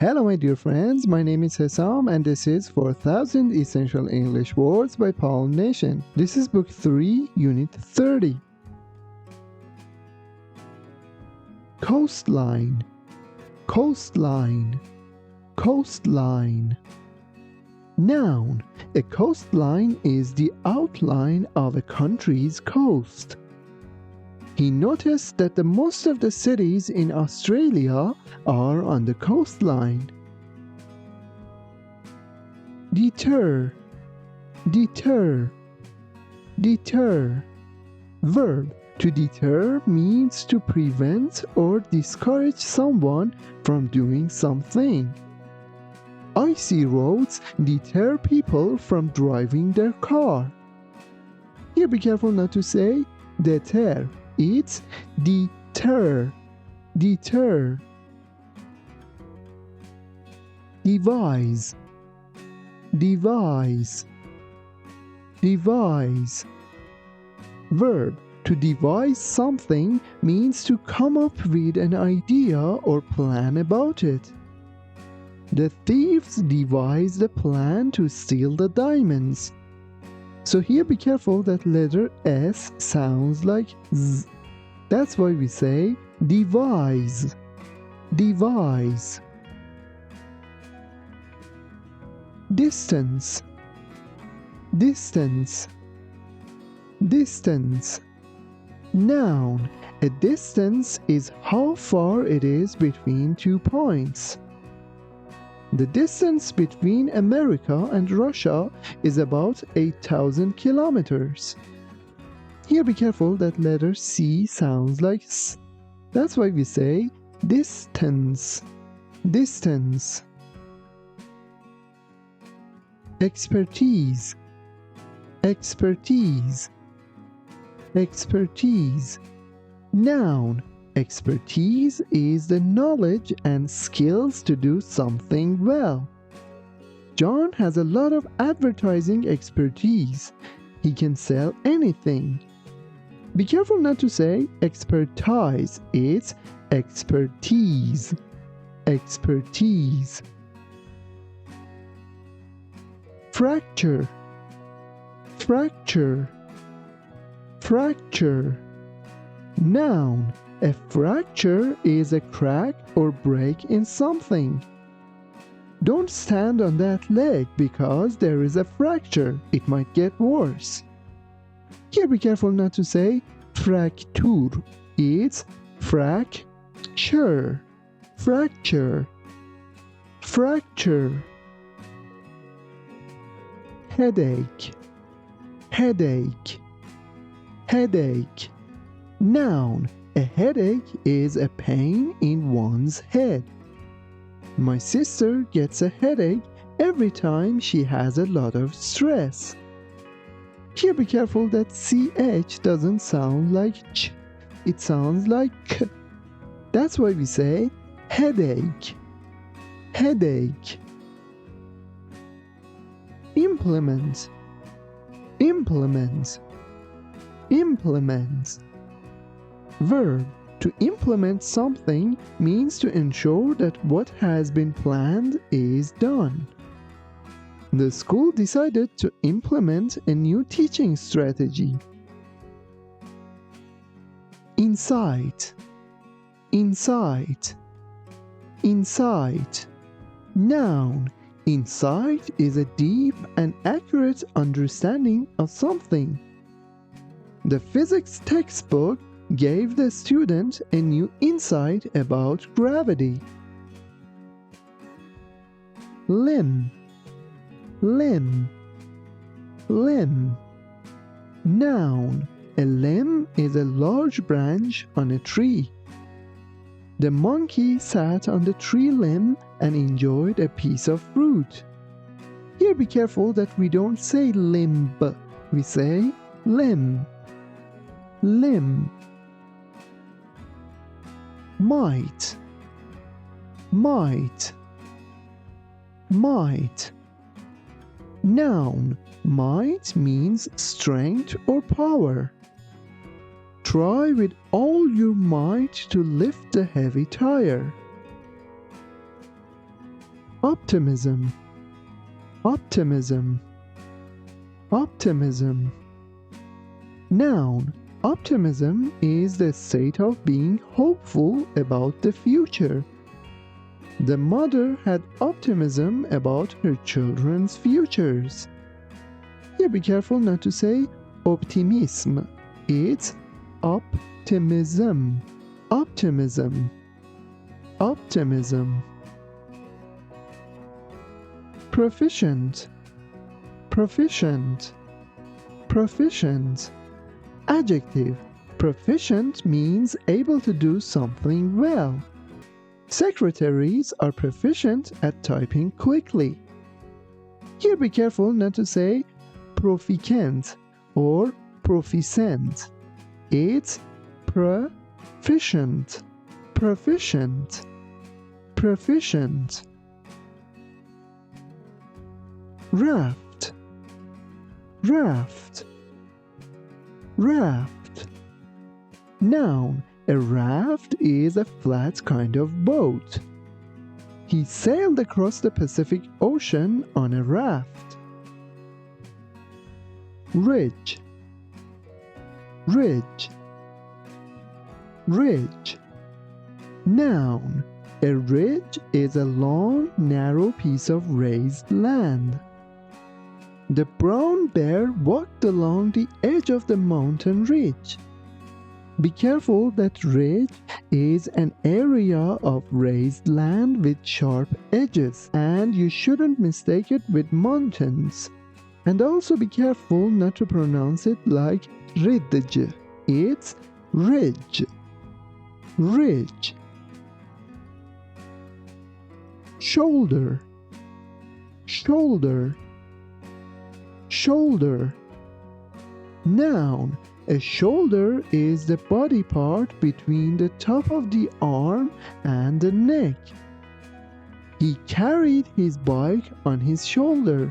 Hello my dear friends, my name is Hesam and this is 4000 Essential English Words by Palm Nation. This is Book 3, Unit 30. Coastline, coastline, coastline. Noun. A coastline is the outline of a country's coast. He noticed that the most of the cities in Australia are on the coastline. Deter, deter, deter. Verb. To deter means to prevent or discourage someone from doing something. Icy roads deter people from driving their car. Here be careful not to say deter. It's deter, deter. Devise, devise, devise. Verb. To devise something means to come up with an idea or plan about it. The thieves devised a plan to steal the diamonds. So here be careful that letter S sounds like Z. That's why we say devise, devise. Distance, distance, distance. Noun. A distance is how far it is between 2 points. The distance between America and Russia is about 8,000 kilometers. Here be careful that letter C sounds like S. That's why we say distance, distance. Expertise, expertise, expertise. Noun. Expertise is the knowledge and skills to do something well. John has a lot of advertising expertise. He can sell anything. Be careful not to say expertise. It's expertise, expertise. Fracture, fracture, fracture. Noun. A fracture is a crack or break in something. Don't stand on that leg because there is a fracture. It might get worse. Here be careful not to say fracture. It's fracture, fracture, fracture. Headache, headache, headache. Noun. A headache is a pain in one's head. My sister gets a headache every time she has a lot of stress. Here be careful that CH doesn't sound like ch. It sounds like k. That's why we say headache, headache. Implement, implement, implement. Verb. To implement something means to ensure that what has been planned is done. The school decided to implement a new teaching strategy. Insight, insight, insight. Noun. Insight is a deep and accurate understanding of something. The physics textbook gave the student a new insight about gravity. Limb, limb, limb. Noun. A limb is a large branch on a tree. The monkey sat on the tree limb and enjoyed a piece of fruit. Here be careful that we don't say limb. We say limb, limb. Might, might, might. Noun. Might means strength or power. Try with all your might to lift the heavy tire. optimism, optimism, optimism. Noun. Optimism is the state of being hopeful about the future. The mother had optimism about her children's futures. Here be careful not to say optimism. It's optimism, optimism, optimism. Proficient, proficient, proficient. Adjective. Proficient means able to do something well. Secretaries are proficient at typing quickly. Here be careful not to say proficient or proficient. It's proficient, proficient, proficient. Raft, raft, raft. Noun. A raft is a flat kind of boat. He sailed across the Pacific Ocean on a raft. Ridge, ridge, ridge. Noun. A ridge is a long, narrow piece of raised land. The brown bear walked along the edge of the mountain ridge. Be careful that ridge is an area of raised land with sharp edges, and you shouldn't mistake it with mountains. And also be careful not to pronounce it like ridge. It's ridge, ridge. Shoulder, shoulder, shoulder. Noun. A shoulder is the body part between the top of the arm and the neck. He carried his bike on his shoulder.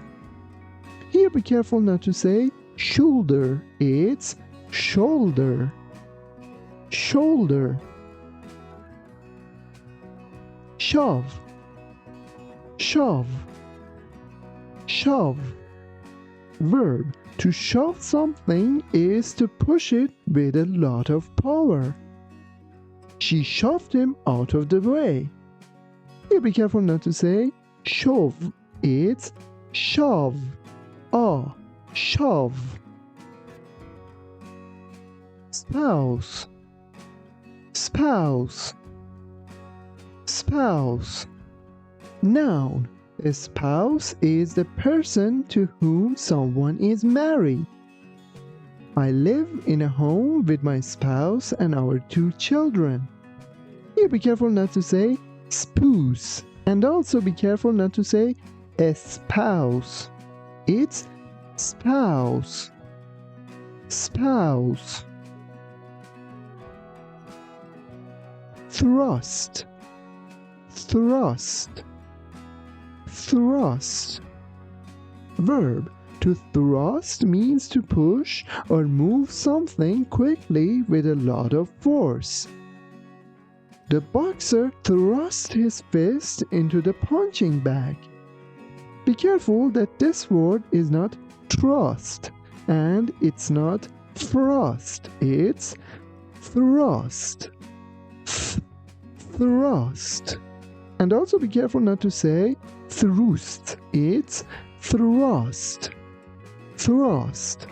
Here be careful not to say shoulder. It's shoulder, shoulder. Shove, shove, shove. Verb. To shove something is to push it with a lot of power. She shoved him out of the way. Here be careful not to say shove. It's shove. Shove. Spouse, spouse, spouse. Noun. A spouse is the person to whom someone is married. I live in a home with my spouse and our 2 children. Here be careful not to say spouse, and also be careful not to say espouse. It's spouse, spouse. Thrust, thrust, thrust. Verb. To thrust means to push or move something quickly with a lot of force. The boxer thrust his fist into the punching bag. Be careful that this word is not thrust and it's not thrust. It's thrust. Thrust. And also be careful not to say thrust. It's thrust. Thrust.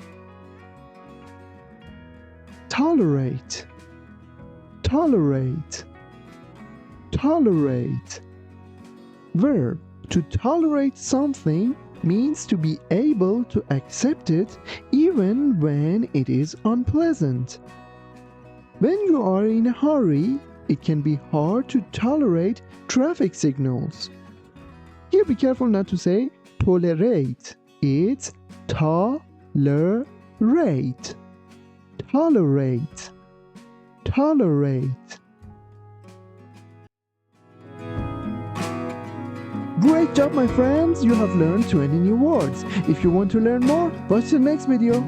Tolerate. Tolerate. Tolerate. Verb. To tolerate something means to be able to accept it even when it is unpleasant. When you are in a hurry, it can be hard to tolerate traffic signals. Here be careful not to say tolerate. It's tolerate. Tolerate. Tolerate. Great job, my friends! You have learned 20 new words. If you want to learn more, watch the next video.